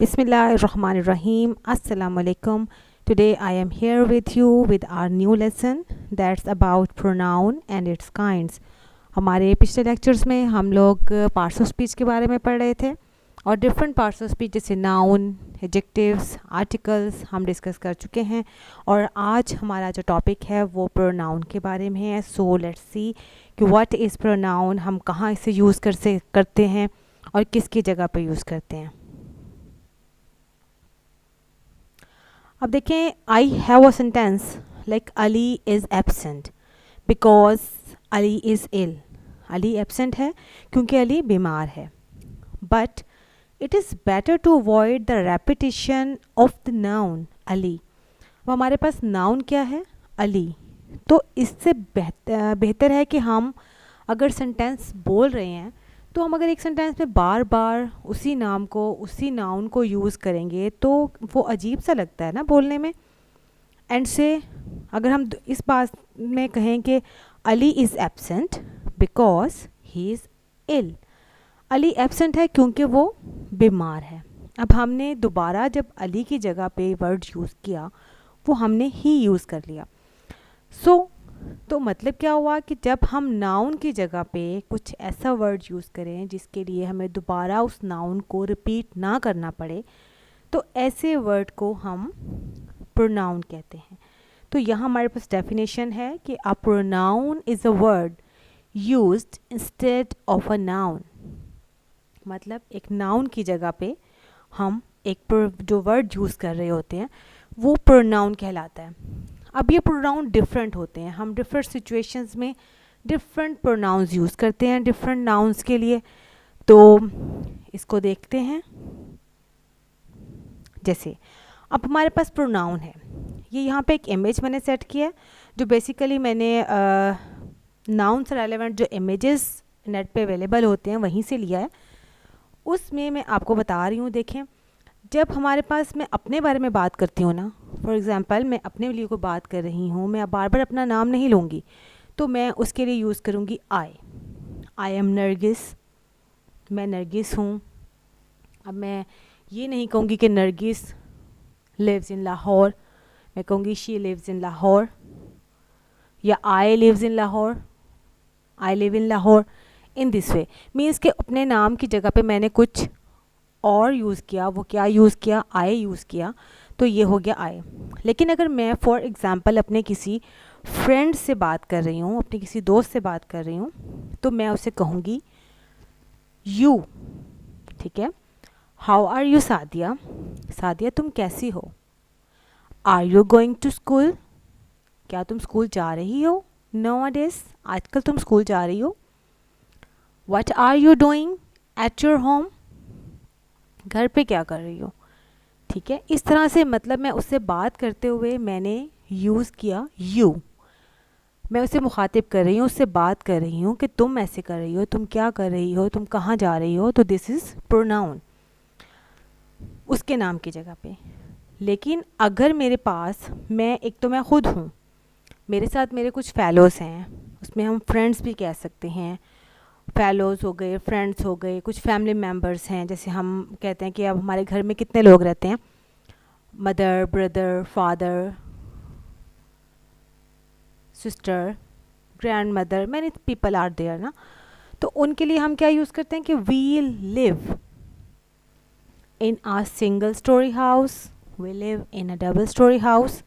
Bismillahirrahmanirrahim. Assalamu alaikum. Today I am here with you with our new lesson that's about pronoun and its kinds. हमारे पिछले lectures में हम लोग parts of speech के बारे में पढ़ रहे थे और डिफरेंट पार्ट्स ऑफ स्पीच जैसे नाउन, एडजेक्टिव्स, आर्टिकल्स हम डिस्कस कर चुके हैं और आज हमारा जो टॉपिक है वो प्रोनाउन के बारे में है. सो लेट्स सी कि व्हाट इज़ प्रोनाउन, हम कहाँ इसे यूज़ करते हैं और किसकी जगह पर यूज़ करते हैं. अब देखें, I have a sentence like Ali is absent because Ali is ill. Ali absent है क्योंकि अली बीमार है. But it is better to avoid the repetition of the noun Ali. अब हमारे पास नाउन क्या है? अली. तो इससे बेहतर है कि हम अगर सेंटेंस बोल रहे हैं तो हम अगर एक सेंटेंस में बार बार उसी नाम को, उसी नाउन को यूज़ करेंगे तो वो अजीब सा लगता है ना बोलने में. एंड से अगर हम इस बात में कहें कि Ali is absent because he is ill. Ali absent है क्योंकि वो बीमार है. अब हमने दोबारा जब अली की जगह पे वर्ड यूज़ किया वो हमने ही यूज़ कर लिया. तो मतलब क्या हुआ कि जब हम नाउन की जगह पे कुछ ऐसा वर्ड यूज़ करें जिसके लिए हमें दोबारा उस नाउन को रिपीट ना करना पड़े तो ऐसे वर्ड को हम प्रोनाउन कहते हैं. तो यहाँ हमारे पास डेफिनेशन है कि a pronoun is a word used instead of a noun. मतलब एक नाउन की जगह पे हम एक जो वर्ड यूज़ कर रहे होते हैं वो प्रोनाउन कहलाता है. अब ये प्रोनाउन डिफरेंट होते हैं. हम डिफरेंट सिचुएशंस में डिफरेंट प्रोनाउंस यूज़ करते हैं डिफरेंट नाउन्स के लिए. तो इसको देखते हैं. जैसे अब हमारे पास प्रोनाउन है, ये यहाँ पे एक इमेज मैंने सेट किया है जो बेसिकली मैंने नाउन से रेलेवेंट जो इमेजेस नेट पे अवेलेबल होते हैं वहीं से लिया है. उसमें मैं आपको बता रही हूँ. देखें, जब हमारे पास मैं अपने बारे में बात करती हूँ ना, फॉर एग्ज़ाम्पल मैं अपने लिए को बात कर रही हूँ, मैं बार बार अपना नाम नहीं लूँगी तो मैं उसके लिए यूज़ करूँगी आई एम नरगिस, मैं नरगिस हूँ. अब मैं ये नहीं कहूँगी कि नरगिस लिव्स इन लाहौर, मैं कहूँगी शी लिव्स इन लाहौर, या I lives in Lahore, I live in Lahore. In this way means के अपने नाम की जगह पे मैंने कुछ और यूज़ किया. वो क्या यूज़ किया? आई यूज़ किया, तो ये हो गया आई. लेकिन अगर मैं फॉर एग्ज़ाम्पल अपने किसी फ्रेंड से बात कर रही हूँ, अपने किसी दोस्त से बात कर रही हूँ, तो मैं उसे कहूँगी यू. ठीक है. How are you Sadia, Sadia तुम कैसी हो. Are you going to school, क्या तुम स्कूल जा रही हो. नाउअडेज, आजकल तुम स्कूल जा रही हो. What are you doing at your home, घर पे क्या कर रही हो. ठीक है. इस तरह से मतलब मैं उससे बात करते हुए मैंने यूज़ किया यू. मैं उससे मुखातिब कर रही हूँ, उससे बात कर रही हूँ कि तुम ऐसे कर रही हो, तुम क्या कर रही हो, तुम कहाँ जा रही हो. तो दिस इज़ प्रोनाउन उसके नाम की जगह पे. लेकिन अगर मेरे पास मैं ख़ुद हूँ, मेरे साथ मेरे कुछ फेलोज़ हैं, उसमें हम फ्रेंड्स भी कह सकते हैं. फेलोज़ हो गए, फ्रेंड्स हो गए, कुछ फैमिली मेम्बर्स हैं. जैसे हम कहते हैं कि अब हमारे घर में कितने लोग रहते हैं, mother, brother, father, sister, grandmother, many people are there ना. तो उनके लिए हम क्या यूज़ करते हैं कि we live in a single storey house, we live in a double storey house.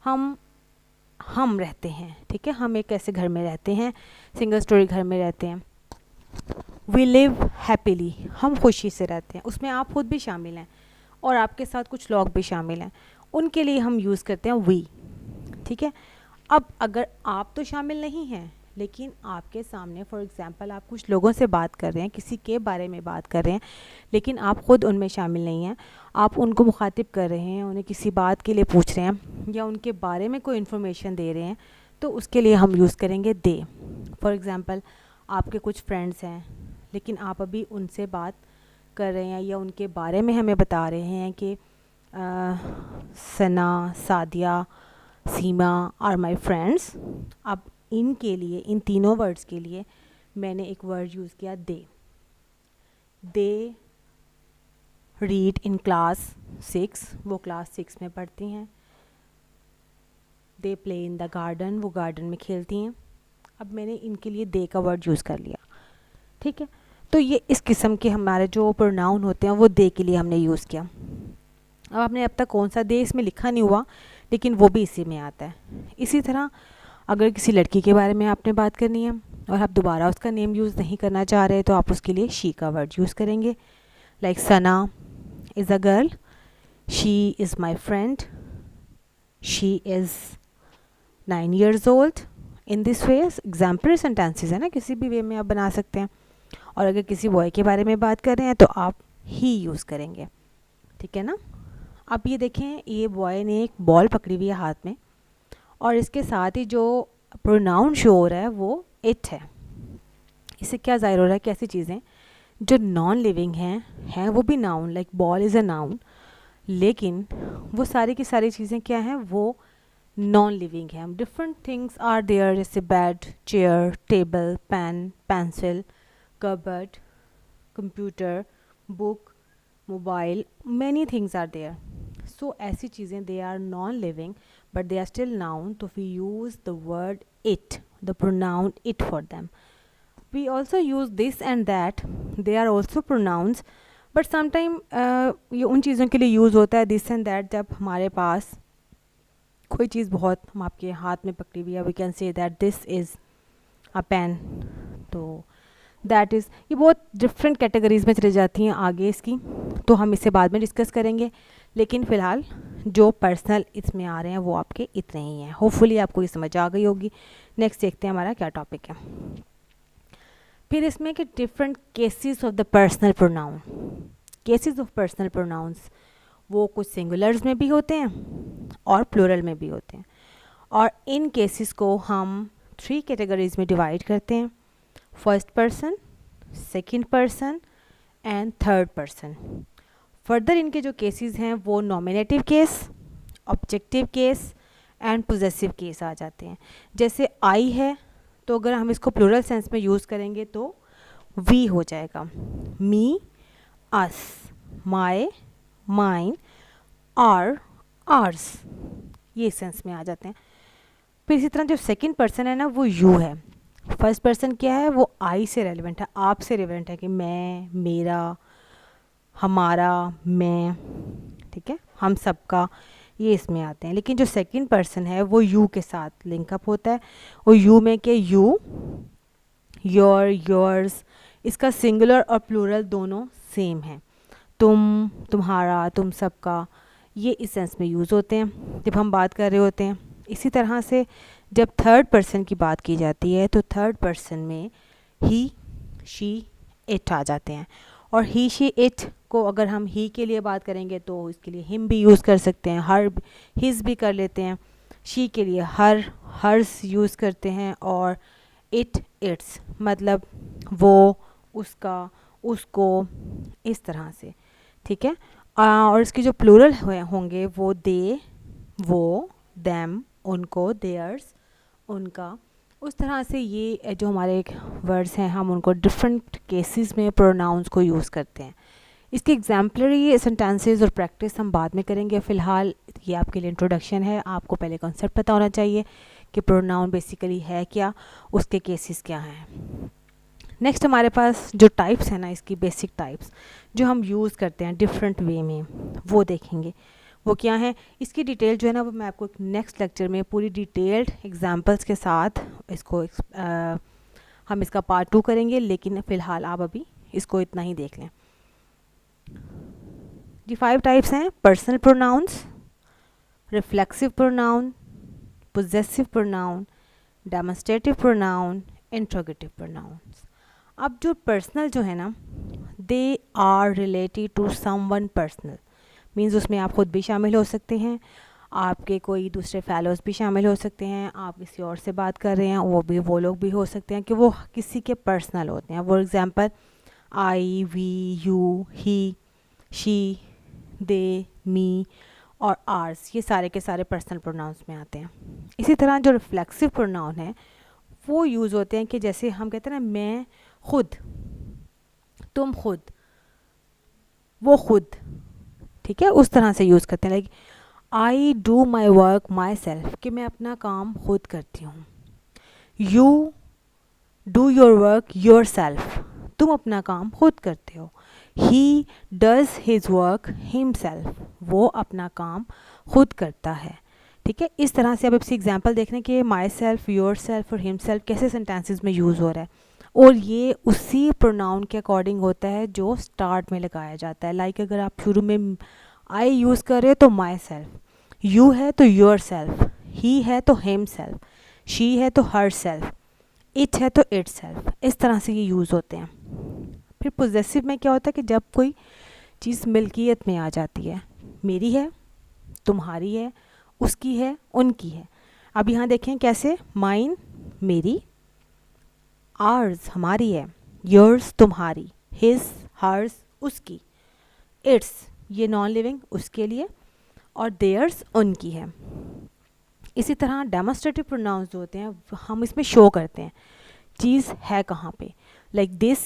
हम रहते हैं. ठीक है. हम एक ऐसे घर में रहते हैं, सिंगल स्टोरी घर में रहते हैं. वी लिव हैप्पीली, हम खुशी से रहते हैं. उसमें आप खुद भी शामिल हैं और आपके साथ कुछ लोग भी शामिल हैं. उनके लिए हम यूज़ करते हैं वी. ठीक है. अब अगर आप तो शामिल नहीं हैं लेकिन आपके सामने फॉर एग्ज़ाम्पल आप कुछ लोगों से बात कर रहे हैं, किसी के बारे में बात कर रहे हैं, लेकिन आप ख़ुद उनमें शामिल नहीं हैं, आप उनको मुखातिब कर रहे हैं, उन्हें किसी बात के लिए पूछ रहे हैं या उनके बारे में कोई इन्फॉर्मेशन दे रहे हैं, तो उसके लिए हम यूज़ करेंगे दे. फॉर एग्ज़ाम्पल आपके कुछ फ्रेंड्स हैं लेकिन आप अभी उनसे बात कर रहे हैं या उनके बारे में हमें बता रहे हैं कि सना, सादिया, सीमा आर माई फ्रेंड्स. अब इनके लिए, इन तीनों वर्ड्स के लिए मैंने एक वर्ड यूज़ किया दे. दे रीड इन क्लास 6, वो क्लास 6 में पढ़ती हैं। They play in the garden, वो गार्डन में खेलती हैं। अब मैंने इनके लिए दे का वर्ड यूज़ कर लिया, ठीक है। तो ये इस किस्म के हमारे जो प्रोनाउन होते हैं वो दे के लिए हमने यूज़ किया। अब आपने अब तक कौन सा दे इसमें लिखा नहीं हुआ, लेकिन वो भी इसी में आता है। इसी तरह अगर किसी लड़की के बारे में आपने बात करनी है और आप दोबारा उसका नेम यूज़ नहीं करना चाह रहे, तो आप उसके लिए शी का वर्ड यूज़ करेंगे। Like Sana is a girl, she is my friend, she is 9 years old। In this way example sentences है ना, किसी भी वे में आप बना सकते हैं। और अगर किसी बॉय के बारे में बात कर रहे हैं तो आप ही यूज़ करेंगे, ठीक है ना। अब ये देखें, ये बॉय ने एक बॉल पकड़ी हुई है हाथ में, और इसके साथ ही जो प्रोनाउन शो हो रहा है वो इट है। इससे क्या ज़ाहिर हो रहा है कि ऐसी चीज़ें जो नॉन लिविंग हैं वो भी noun, like ball is a noun, लेकिन वो सारी की सारी चीज़ें क्या हैं, वो नॉन लिविंग है। डिफरेंट थिंग्स आर देयर, जैसे bed, chair, table, pen, pencil, cupboard, computer, book, mobile, many things are there. So ऐसी चीज़ें they are non living but they are still noun, तो we use the word it, the pronoun it for them. We also use this and that, they are also pronouns, but sometime ये उन चीज़ों के लिए use होता है this and that जब हमारे पास कोई चीज़ बहुत हम आपके हाथ में पकड़ी हुई है। We can say that this is a pen, तो दैट इज़, ये बहुत डिफरेंट कैटेगरीज़ में चली जाती हैं आगे इसकी, तो हम इसे बाद में डिस्कस करेंगे। लेकिन फ़िलहाल जो पर्सनल इसमें आ रहे हैं वो आपके इतने ही हैं। होपफुली आपको ये समझ आ गई होगी। नेक्स्ट देखते हैं हमारा क्या टॉपिक है। फिर इसमें कि different cases of the personal pronoun. Cases of personal pronouns वो कुछ सिंगुलर्स में भी होते हैं और प्लूरल में भी होते हैं, और इन केसेस को हम 3 कैटेगरीज़ में डिवाइड करते हैं, first person, second person and third person. Further इनके जो केसेस हैं वो nominative case, objective case and possessive case आ जाते हैं। जैसे आई है, तो अगर हम इसको प्लूरल सेंस में यूज़ करेंगे तो वी हो जाएगा, मी, अस, माय, माइन, आर, आर्स, ये सेंस में आ जाते हैं। फिर इसी तरह जो सेकंड पर्सन है ना वो यू है। फर्स्ट पर्सन क्या है, वो आई से रेलिवेंट है, आप से रेलिवेंट है कि मैं, मेरा, हमारा, मैं, ठीक है, हम सबका, ये इसमें आते हैं। लेकिन जो सेकंड पर्सन है वो यू के साथ लिंकअप होता है। और यू में के यू, योर, योर्स, इसका सिंगुलर और प्लूरल दोनों सेम है। तुम, तुम्हारा, तुम सबका, ये इस सेंस में यूज़ होते हैं जब हम बात कर रहे होते हैं। इसी तरह से जब थर्ड पर्सन की बात की जाती है तो थर्ड पर्सन में ही, शी, इट आ जाते हैं। और ही, शी, इट को अगर हम ही के लिए बात करेंगे तो इसके लिए हिम भी यूज़ कर सकते हैं, हर, हिज भी कर लेते हैं। शी के लिए हर, हर्स यूज़ करते हैं, और इट, इट्स, मतलब वो, उसका, उसको, इस तरह से, ठीक है। और इसके जो प्लूरल होंगे वो दे, वो, देम, उनको, देयर्स, उनका, उस तरह से ये जो हमारे वर्ड्स हैं हम उनको डिफरेंट केसेस में प्रोनाउंस को यूज़ करते हैं। इसके एग्जाम्पलरी सेंटेंसेस और प्रैक्टिस हम बाद में करेंगे। फ़िलहाल ये आपके लिए इंट्रोडक्शन है, आपको पहले कॉन्सेप्ट पता होना चाहिए कि प्रोनाउन बेसिकली है क्या, उसके केसेस क्या हैं। नेक्स्ट हमारे पास जो टाइप्स हैं ना, इसकी बेसिक टाइप्स जो हम यूज़ करते हैं डिफरेंट वे में, वो देखेंगे वो क्या है। इसकी डिटेल जो है ना वो मैं आपको नेक्स्ट लेक्चर में पूरी डिटेल्ड एग्जांपल्स के साथ इसको हम इसका पार्ट 2 करेंगे। लेकिन फ़िलहाल आप अभी इसको इतना ही देख लें। जी 5 टाइप्स हैं, personal pronouns, reflexive pronoun, possessive pronoun, demonstrative pronoun, interrogative pronouns. अब जो पर्सनल जो है ना, they are related to someone personal, means उसमें आप ख़ुद भी शामिल हो सकते हैं, आपके कोई दूसरे फेलोज़ भी शामिल हो सकते हैं, आप किसी और से बात कर रहे हैं वो लोग भी हो सकते हैं कि वो किसी के पर्सनल होते हैं। For example I, we, you, he, she, they, me और आर्स, ये सारे के सारे पर्सनल प्रोनाउंस में आते हैं। इसी तरह जो रिफ्लेक्सिव प्रोनाउन है वो यूज़ होते हैं कि जैसे हम कहते हैं ना, मैं खुद, तुम खुद, वो खुद, ठीक है, उस तरह से यूज़ करते हैं। Like I do my work my self, कि मैं अपना काम खुद करती हूँ। You do your work your self, तुम अपना काम खुद करते हो। He does his work himself, वो अपना काम खुद करता है, ठीक है। इस तरह से अब इसकी एग्जांपल देखने के माई सेल्फ, योर सेल्फ और हिमसेल्फ कैसे सेंटेंसेस में यूज़ हो रहा है, और ये उसी प्रोनाउन के अकॉर्डिंग होता है जो स्टार्ट में लगाया जाता है। लाइक अगर आप शुरू में आई यूज़ कर रहे हो तो माई सेल्फ, यू है तो योर सेल्फ, ही है तो हिम सेल्फ, शी है तो हर सेल्फ, इट है तो इट सेल्फ, इस तरह से ये यूज़ होते हैं। फिर पोजेसिव में क्या होता है कि जब कोई चीज़ मिल्कियत में आ जाती है, मेरी है, तुम्हारी है, उसकी है, उनकी है। अब यहाँ देखें कैसे, माइन मेरी, आर्स हमारी है, योर्स तुम्हारी, हिज हर्स उसकी, इट्स ये नॉन लिविंग उसके लिए, और देयर्स उनकी है। इसी तरह डेमोस्ट्रेटिव प्रोनाउंस जो होते हैं हम इसमें शो करते हैं चीज़ है कहाँ पे। लाइक दिस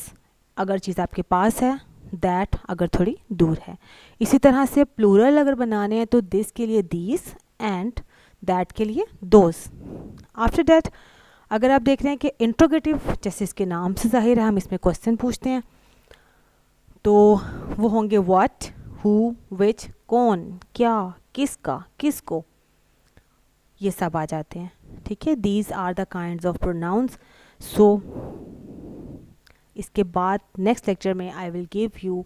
अगर चीज़ आपके पास है, दैट अगर थोड़ी दूर है। इसी तरह से प्लूरल अगर बनाने हैं तो दिस के लिए दीज एंड दैट के लिए दोज। आफ्टर दैट अगर आप देख रहे हैं कि इंट्रोगेटिव, जैसे इसके नाम से जाहिर है हम इसमें क्वेश्चन पूछते हैं, तो वो होंगे व्हाट, हु, विच, कौन, क्या, किसका, किसको, ये सब आ जाते हैं, ठीक है। These are the kinds of pronouns. So इसके बाद नेक्स्ट लेक्चर में I will give you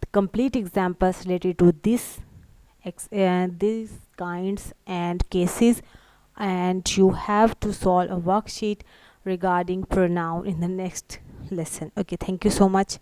the complete examples related to this kinds and cases, and you have to solve a worksheet regarding pronoun in the next lesson. Okay, thank you so much.